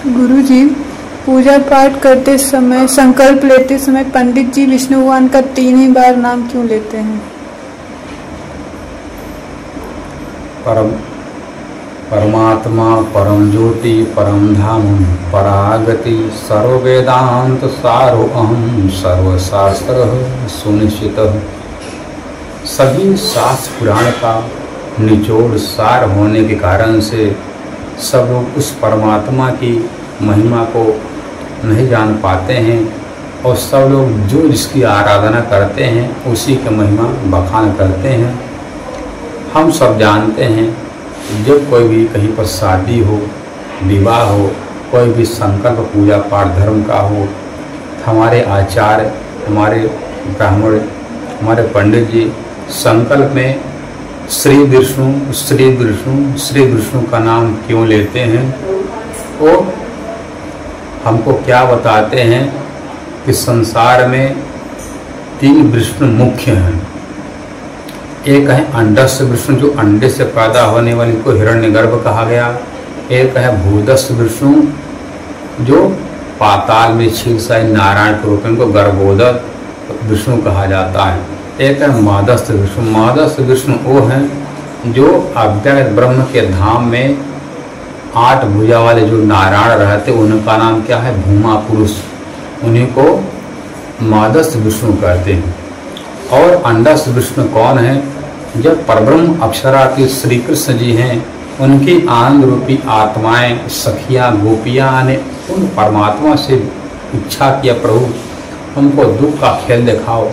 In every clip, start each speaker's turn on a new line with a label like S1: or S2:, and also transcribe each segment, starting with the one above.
S1: गुरुजी, पूजा पाठ करते समय, संकल्प लेते समय पंडित जी विष्णु भगवान का 3 ही बार नाम क्यों लेते हैं?
S2: परमात्मा, परम ज्योति, परम धाम, परागति, सर्व वेदांत सारो अहम, सर्वशास्त्र सुनिश्चित। सभी शास्त्र पुराण का निचोड़ सार होने के कारण से सब लोग उस परमात्मा की महिमा को नहीं जान पाते हैं और सब लोग जो जिसकी आराधना करते हैं उसी की महिमा बखान करते हैं। हम सब जानते हैं जब कोई भी कहीं पर शादी हो, विवाह हो, कोई भी संकल्प पूजा पाठ धर्म का हो, हमारे आचार्य, हमारे ब्राह्मण, हमारे पंडित जी संकल्प में श्री विष्णु श्री विष्णु श्री विष्णु का नाम क्यों लेते हैं? वो हमको क्या बताते हैं कि संसार में 3 विष्णु मुख्य हैं। एक है अंडस्य विष्णु जो अंडे से पैदा होने वाले को हिरण्यगर्भ कहा गया। एक है भूदस्य विष्णु जो पाताल में क्षीरसाई नारायण के रूप में को गर्भोदक विष्णु कहा जाता है। एक है मादस्य विष्णु। मादस्य विष्णु वो हैं जो अव्यक्त ब्रह्म के धाम में 8 भुजा वाले जो नारायण रहते, उनका नाम क्या है? भूमा पुरुष। उन्हीं को मादस्य विष्णु कहते हैं। और अंडस्य विष्णु कौन है? जब परब्रह्म अक्षरातीत श्री कृष्ण जी हैं, उनकी आनंद रूपी आत्माएं सखियां गोपियां ने उन परमात्मा से इच्छा किया, प्रभु हमको दुख का खेल दिखाओ,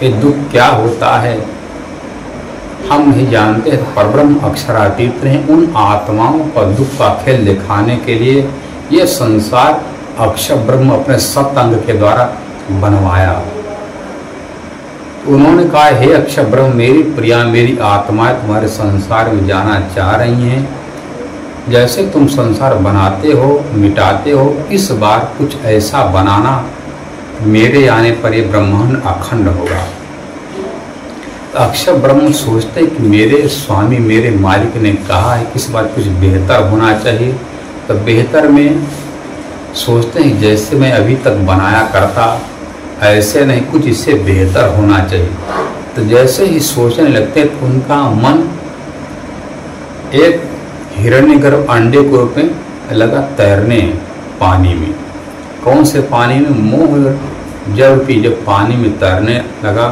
S2: ये दुख क्या होता है हम नहीं जानते। परब्रह्म अक्षरातीत ने उन आत्माओं का दुख का खेल दिखाने के लिए ये संसार अक्षर ब्रह्म अपने सप्तंग के द्वारा बनवाया। उन्होंने कहा, हे अक्षर ब्रह्म, मेरी प्रिया, मेरी आत्माएं तुम्हारे संसार में जाना चाह रही हैं। जैसे तुम संसार बनाते हो, मिटाते हो, इस बार कुछ ऐसा बनाना मेरे आने पर ये ब्रह्मांड अखंड होगा। अक्षर ब्रह्म सोचते कि मेरे स्वामी, मेरे मालिक ने कहा है कि इस बार कुछ बेहतर होना चाहिए, तो बेहतर में सोचते हैं जैसे मैं अभी तक बनाया करता ऐसे नहीं, कुछ इससे बेहतर होना चाहिए। तो जैसे ही सोचने लगते तो उनका मन एक हिरण्यगर्भ अंडे के रूप में लगा तैरने पानी में। कौन से पानी में? मोह जब भी जब पानी में तैरने लगा।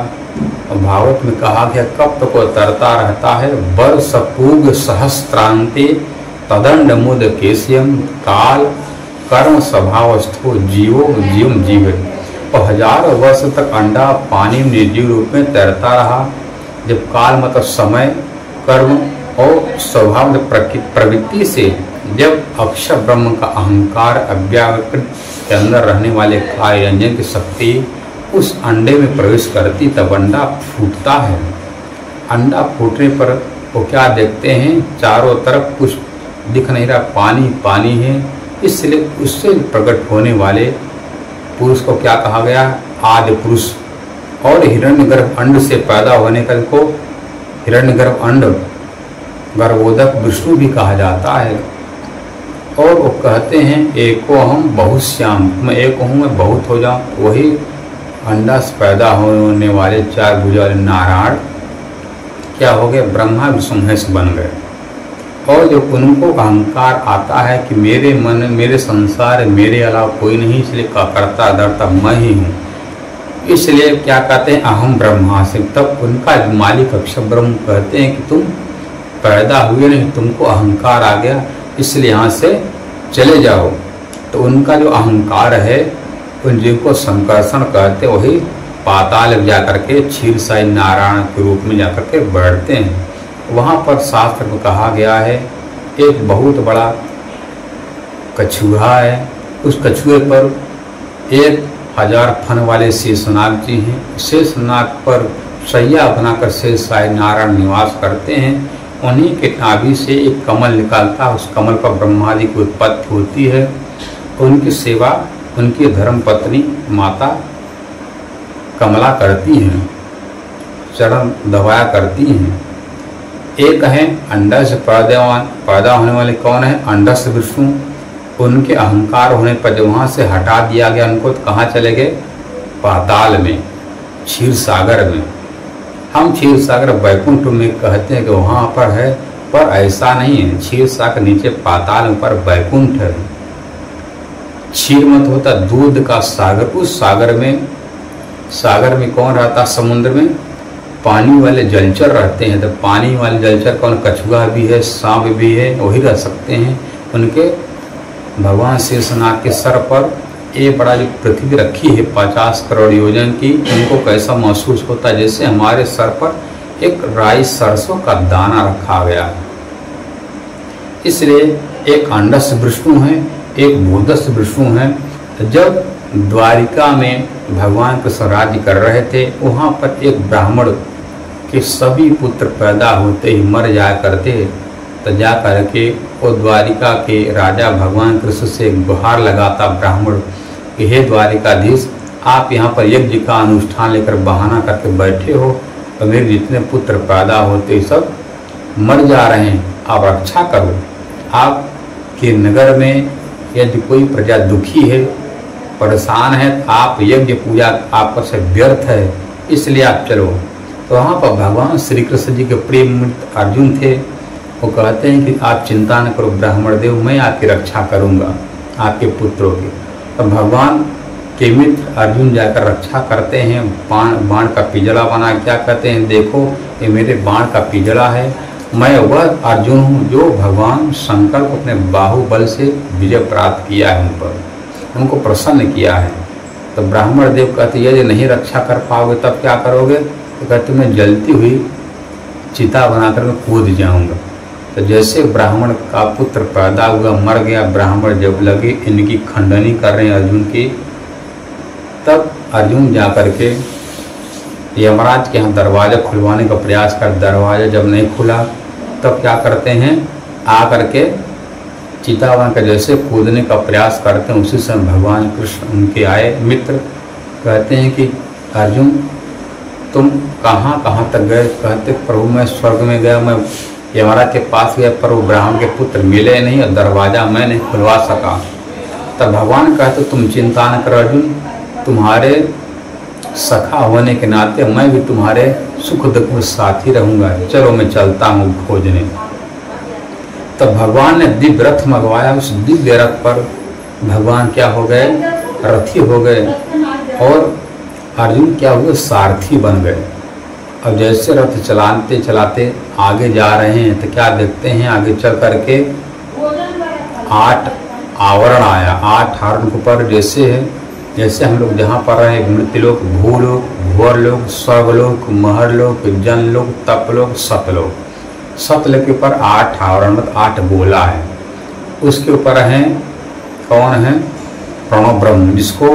S2: भागवत में कहा गया, कब तक वो तरता रहता है? वर्ष पूग सहस्त्रांते तदंड मुद केशियम काल कर्म स्वभावस्थो जीवो जीवम जीवे। और 1000 वर्ष तक अंडा पानी में निर्जीव रूप में तैरता रहा। जब काल मतलब समय, कर्म और स्वभाव प्रवृत्ति से जब अक्षर ब्रह्म का अहंकार अव्याकृत के अंदर रहने वाले कार्य रंजन की शक्ति उस अंडे में प्रवेश करती, तब अंडा फूटता है। अंडा फूटने पर वो क्या देखते हैं? चारों तरफ कुछ दिख नहीं रहा, पानी पानी है। इसलिए उससे प्रकट होने वाले पुरुष को क्या कहा गया? आदि पुरुष। और हिरण्यगर्भ अंड से पैदा होने का को हिरण्यगर्भ अंड गर्भोदक विष्णु भी कहा जाता है। और वो कहते हैं, एको हम बहुत श्याम, मैं एक हूँ, मैं बहुत हो जाऊँ। वही अंडा से पैदा होने वाले 4 भुजा वाले नारायण क्या हो गए? ब्रह्मा विष्णु महेश बन गए। और जब उनको अहंकार आता है कि मेरे मन, मेरे संसार, मेरे अलावा कोई नहीं, इसलिए करता धरता मैं ही हूँ, इसलिए क्या कहते हैं? अहम ब्रह्मास्मि। तब उनका मालिक अक्षर ब्रह्म कहते हैं कि तुम पैदा हुए नहीं, तुमको अहंकार आ गया, इसलिए यहाँ से चले जाओ। तो उनका जो अहंकार है उन जिनको संकर्षण कहते, वही पाताल में जाकर के क्षीरसाई नारायण के रूप में जाकर के बैठते हैं। वहाँ पर शास्त्र में कहा गया है, एक बहुत बड़ा कछुआ है, उस कछुए पर 1000 फन वाले शेषनाग जी हैं। शेषनाग पर शैया बनाकर शेषसाई नारायण निवास करते हैं। उन्हीं के नाभि से एक कमल निकालता है, उस कमल पर ब्रह्मादि की उत्पत्ति होती है। उनकी सेवा उनकी धर्मपत्नी माता कमला करती हैं, चरण दबाया करती हैं। एक है अंडा से पैदा होने वाले कौन है? अंडस्य विष्णु। उनके अहंकार होने पर जब वहाँ से हटा दिया गया उनको, तो कहाँ चले गए? पाताल में, क्षीर सागर में। हम क्षीर सागर वैकुंठ में कहते हैं कि वहाँ पर है, पर ऐसा नहीं है। क्षीर सागर नीचे पाताल, ऊपर वैकुंठ है। क्षीर मत होता दूध का सागर, उस सागर में कौन रहता? समुद्र में पानी वाले जलचर रहते हैं। तो पानी वाले जलचर कौन? कछुआ भी है, सांप भी है, वही रह सकते हैं। उनके भगवान शेषनाग के सर पर ये बड़ा जो पृथ्वी रखी है 50 करोड़ योजन की, उनको कैसा महसूस होता है? जैसे हमारे सर पर एक राई सरसों का दाना रखा गया है। इसलिए एक अंडस विष्णु है, एक भूतस्थ विष्णु है। जब द्वारिका में भगवान कृष्ण राज्य कर रहे थे, वहाँ पर एक ब्राह्मण के सभी पुत्र पैदा होते ही मर जाया करते, तो जा करके वो द्वारिका के राजा भगवान कृष्ण से गुहार लगाता ब्राह्मण कि हे द्वारिकाधीश, आप यहाँ पर यज्ञ का अनुष्ठान लेकर बहाना करके बैठे हो, तो मेरे जितने पुत्र पैदा होते सब मर जा रहे हैं, आप रक्षा करो। आपके नगर में यदि कोई प्रजा दुखी है, परेशान है, आप यज्ञ पूजा आपस से व्यर्थ है, इसलिए आप चलो। तो वहाँ पर भगवान श्री कृष्ण जी के प्रेम मित्र अर्जुन थे। वो कहते हैं कि आप चिंता न करो ब्राह्मण देव, मैं आपकी रक्षा करूँगा आपके पुत्रों की। तो भगवान के मित्र अर्जुन जाकर रक्षा करते हैं। बाण का पिजड़ा बना, क्या कहते हैं? देखो ये मेरे बाण का पिजड़ा है, मैं वह अर्जुन हूँ जो भगवान शंकर को अपने बाहुबल से विजय प्राप्त किया है, उन पर उनको प्रसन्न किया है। तो ब्राह्मण देव कहते यदि नहीं रक्षा कर पाओगे तब क्या करोगे? तो कहते मैं जलती हुई चिता बनाकर मैं कूद जाऊंगा। तो जैसे ब्राह्मण का पुत्र पैदा हुआ, मर गया, ब्राह्मण जब लगे इनकी खंडनी कर रहे हैं अर्जुन की, तब अर्जुन जा कर के यमराज के यहाँ दरवाज़ा खुलवाने का प्रयास कर, दरवाज़ा जब नहीं खुला तब क्या करते हैं? आ करके चिता बनकर जैसे कूदने का प्रयास करते हैं, उसी समय भगवान कृष्ण उनके आए मित्र। कहते हैं कि अर्जुन तुम कहाँ तक गए? कहते प्रभु मैं स्वर्ग में गया, मैं यमराज के पास गया, पर वो ब्राह्मण के पुत्र मिले नहीं और दरवाज़ा मैं नहीं खुलवा सका। तब भगवान कहते तुम चिंता न करो अर्जुन, तुम्हारे सखा होने के नाते मैं भी तुम्हारे सुख दुख में साथी रहूँगा, चलो मैं चलता हूँ खोजने। तब भगवान ने दिव्य रथ मंगवाया, उस दिव्य रथ पर भगवान क्या हो गए? रथी हो गए, और अर्जुन क्या हुए? सारथी बन गए। अब जैसे रथ चलाते चलाते आगे जा रहे हैं, तो क्या देखते हैं? आगे चल करके 8 आवरण आया। 8 आवरण के ऊपर जैसे हम लोग जहाँ पर रहे, मृत्युलोक, भूलोक, भूअरलोक, स्वर्गलोक, महरलोक, जनलोक, तपलोक, सतलोक। सतलोक के ऊपर 8 आवरण, 8 गोला है। उसके ऊपर हैं कौन है? प्रणव ब्रह्म, जिसको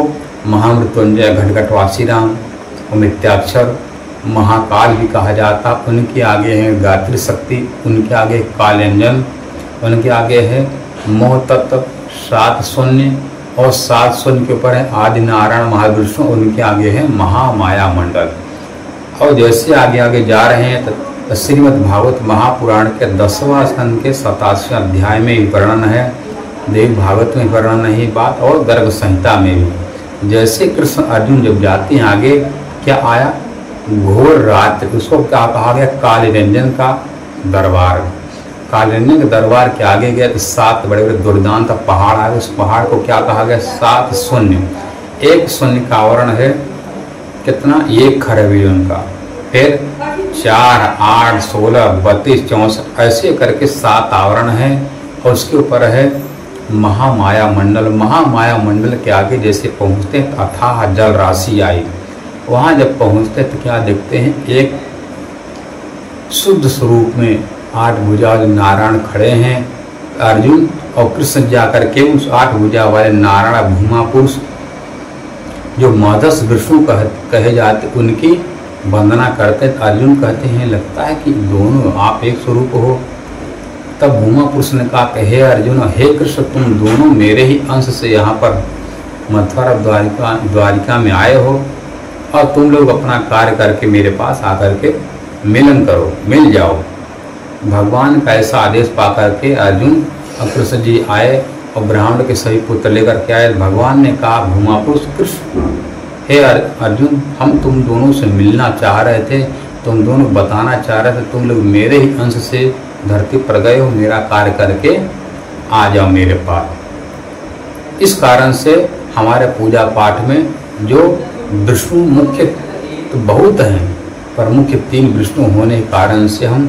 S2: महामृत्युंजय, घटघटवासी राम, अमित्याक्षर, महाकाल भी कहा जाता। उनके आगे है गायत्री शक्ति, उनके आगे कालंजन, उनके आगे है मोह तत्व 7 शून्य, और 7 शून्य के ऊपर है आदि नारायण महाविष्णु, उनके आगे है महामाया मंडल। और जैसे आगे आगे जा रहे हैं तो श्रीमद् भागवत महापुराण के 10वां स्कंद के 87वें अध्याय में ही वर्णन है, देवी भागवत में वर्णन है ये बात, और गर्ग संहिता में भी। जैसे कृष्ण अर्जुन जब जाते हैं आगे, क्या आया? घोर रात्रि, उसको क्या कहा गया? कालरंजन का दरबार। कालरंजन के दरबार के आगे गया तो 7 बड़े बड़े दुर्दांत पहाड़ आए। उस पहाड़ को क्या कहा गया? 7 शून्य। 1 शून्य का आवरण है कितना? 1 खरबी उनका। फिर 4, 8, 16, 32, 64 ऐसे करके 7 आवरण है। और उसके ऊपर है महामाया मंडल। महामाया मंडल के आगे जैसे पहुँचते हैं अथाह जल राशि आई। वहाँ जब पहुँचते तो क्या देखते हैं? एक शुद्ध स्वरूप में 8 भुजा नारायण खड़े हैं। अर्जुन और कृष्ण जाकर के उस 8 भुजा वाले नारायण भूमा पुरुष जो माधस विष्णु कहे जाते, उनकी वंदना करते। अर्जुन कहते हैं लगता है कि दोनों आप एक स्वरूप हो। तब भूमा पुरुष ने कहा कि हे अर्जुन, हे कृष्ण, तुम दोनों मेरे ही अंश से यहाँ पर मथुरा द्वारिका में आए हो, और तुम लोग अपना कार्य करके मेरे पास आकर के मिलन करो, मिल जाओ। भगवान का ऐसा आदेश पा करके अर्जुन और कृष्ण जी आए और ब्राह्मण के सभी पुत्र लेकर के आए। भगवान ने कहा भूमापुरुष कृष्ण, हे अर्जुन, हम तुम दोनों से मिलना चाह रहे थे, तुम दोनों बताना चाह रहे थे, तुम लोग मेरे ही अंश से धरती पर गए हो, मेरा कार्य करके आ जाओ मेरे पास। इस कारण से हमारे पूजा पाठ में जो विष्णु मुख्य तो बहुत हैं, पर मुख्य 3 विष्णु होने के कारण से हम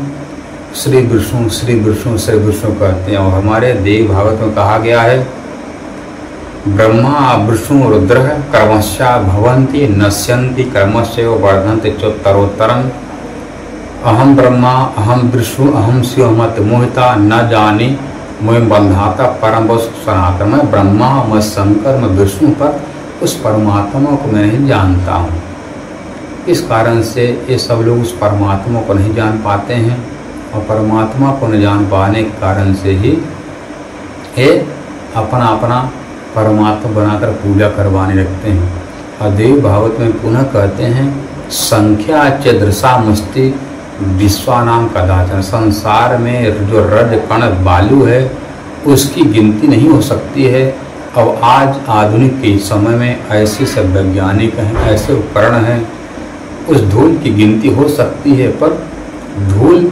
S2: श्री विष्णु श्री विष्णु श्री विष्णु कहते हैं। और हमारे देव भागवत में कहा गया है ब्रह्मा विष्णु रुद्र कर्मश्या भवन्ति नश्यन्ति कर्मस्य वर्धन्ते चोत्तरोत्तरम्। अहम ब्रह्मा अहम विष्णु अहम शिव मत मोहिता न जानी मोह बंधाता परम वस्तु सनातन। मैं ब्रह्मा, मैं शंकर, मैं विष्णु, पर उस परमात्मा को मैं नहीं जानता हूँ। इस कारण से ये सब लोग उस परमात्मा को नहीं जान पाते हैं, और परमात्मा को न जान पाने के कारण से ही ये अपना अपना परमात्मा बनाकर पूजा करवाने लगते हैं। और देव भागवत में पुनः कहते हैं संख्या चदृशामस्ति विश्वानाम कदाचन। संसार में जो रज कण बालू है उसकी गिनती नहीं हो सकती है। और आज आधुनिक के समय में ऐसे सब वैज्ञानिक हैं, ऐसे उपकरण हैं, उस धूल की गिनती हो सकती है, पर धूल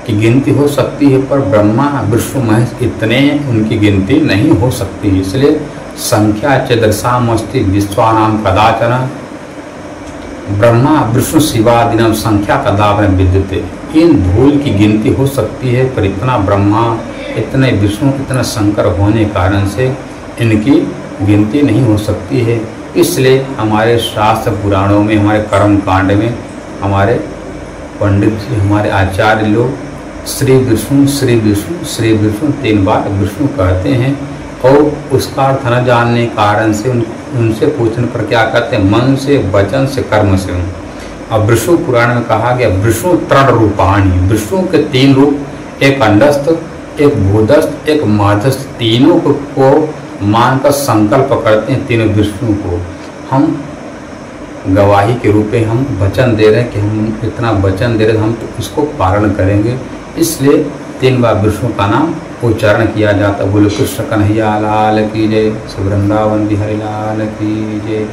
S2: की गिनती हो सकती है, पर ब्रह्मा विष्णु महेश इतने उनकी गिनती नहीं हो सकती। इसलिए संख्या चदृशामस्ति विश्वानाम कदाचन ब्रह्मा विष्णु शिवादिनम संख्या कदावन विद्यते। इन धूल की गिनती हो सकती है, पर इतना ब्रह्मा इतने विष्णु इतना शंकर होने के कारण से इनकी गिनती नहीं हो सकती है। इसलिए हमारे शास्त्र पुराणों में, हमारे कर्म कांड में हमारे पंडित जी, हमारे आचार्य लोग श्री विष्णु श्री विष्णु श्री विष्णु 3 बार विष्णु कहते हैं। और उसका अर्थ न जानने के कारण से उनसे पूछने पर क्या कहते हैं, मन से, वचन से, कर्म से। अब विष्णु पुराण में कहा गया विष्णु 3 रूपाणी, विष्णु के 3 रूप, एक अंडस्थ, एक भूदस्थ, एक माधस्थ, तीनों को मानकर संकल्प करते हैं। तीनों विष्णु को हम गवाही के रूप में हम वचन दे रहे हैं कि हम इतना वचन दे रहे हैं, हम तो इसको पालन करेंगे। इसलिए 3 बार विष्णु का नाम उच्चारण किया जाता। बोले कृष्ण कन्हैया लाल की जय, वृंदावन बिहारी लाल की जय।